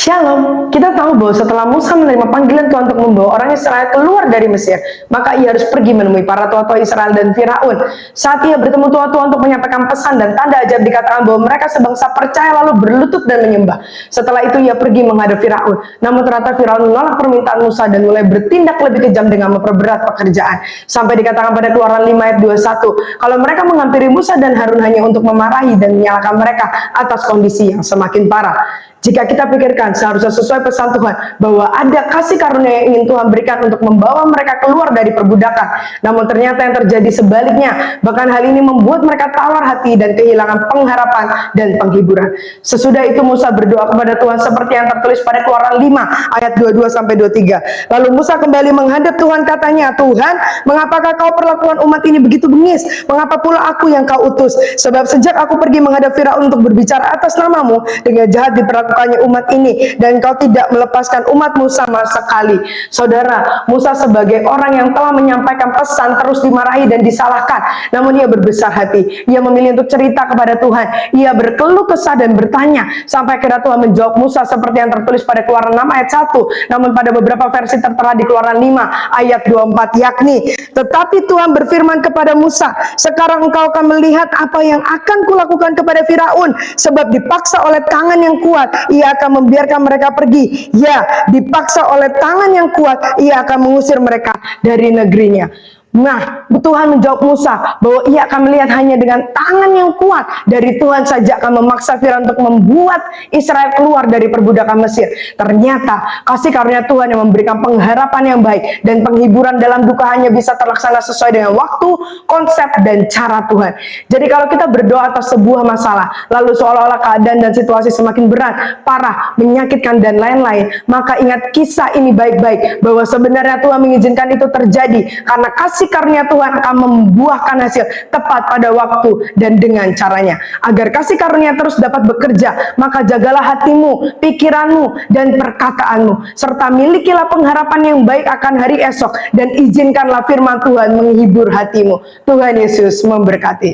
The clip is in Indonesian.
Shalom, kita tahu bahwa setelah Musa menerima panggilan Tuhan untuk membawa orang Israel keluar dari Mesir, maka ia harus pergi menemui para tua-tua Israel dan Firaun. Saat ia bertemu tua-tua untuk menyampaikan pesan dan tanda ajaib, dikatakan bahwa mereka sebangsa percaya lalu berlutut dan menyembah. Setelah itu ia pergi menghadap Firaun. Namun ternyata Firaun menolak permintaan Musa dan mulai bertindak lebih kejam dengan memperberat pekerjaan. Sampai dikatakan pada Keluaran 5 ayat 21, kalau mereka menghampiri Musa dan Harun hanya untuk memarahi dan menyalahkan mereka atas kondisi yang semakin parah. Jika kita pikirkan seharusnya sesuai pesan Tuhan bahwa ada kasih karunia yang ingin Tuhan berikan untuk membawa mereka keluar dari perbudakan. Namun ternyata yang terjadi sebaliknya. Bahkan hal ini membuat mereka tawar hati dan kehilangan pengharapan dan penghiburan. Sesudah itu Musa berdoa kepada Tuhan seperti yang tertulis pada Keluaran 5 ayat 22-23. Lalu Musa kembali menghadap Tuhan, katanya, Tuhan, mengapakah kau perlakukan umat ini begitu bengis? Mengapa pula aku yang kau utus? Sebab sejak aku pergi menghadap Firaun untuk berbicara atas namamu, dengan jahat diperlakukannya umat ini, dan kau tidak melepaskan umatmu sama sekali. Saudara, Musa sebagai orang yang telah menyampaikan pesan terus dimarahi dan disalahkan. Namun ia berbesar hati. Ia memilih untuk cerita kepada Tuhan. Ia berkeluh kesah dan bertanya. Sampai akhirnya Tuhan menjawab Musa seperti yang tertulis pada Keluaran 6 ayat 1. Namun pada beberapa versi tertera di Keluaran 5 ayat 24, yakni, tetapi Tuhan berfirman kepada Musa, sekarang engkau akan melihat apa yang akan kulakukan kepada Firaun, sebab dipaksa oleh tangan yang kuat ia akan membiarkan mereka pergi. Ya, dipaksa oleh tangan yang kuat ia akan mengusir mereka dari negerinya. Nah, Tuhan menjawab Musa bahwa ia akan melihat hanya dengan tangan yang kuat dari Tuhan saja akan memaksa Firaun untuk membuat Israel keluar dari perbudakan Mesir. Ternyata kasih karunia Tuhan yang memberikan pengharapan yang baik dan penghiburan dalam duka hanya bisa terlaksana sesuai dengan waktu, konsep, dan cara Tuhan. Jadi kalau kita berdoa atas sebuah masalah, lalu seolah-olah keadaan dan situasi semakin berat, parah, menyakitkan, dan lain-lain, maka ingat kisah ini baik-baik, bahwa sebenarnya Tuhan mengizinkan itu terjadi karena kasih karunia Tuhan akan membuahkan hasil tepat pada waktu dan dengan caranya. Agar kasih karunia terus dapat bekerja, maka jagalah hatimu, pikiranmu, dan perkataanmu, serta milikilah pengharapan yang baik akan hari esok, dan izinkanlah firman Tuhan menghibur hatimu. Tuhan Yesus memberkati.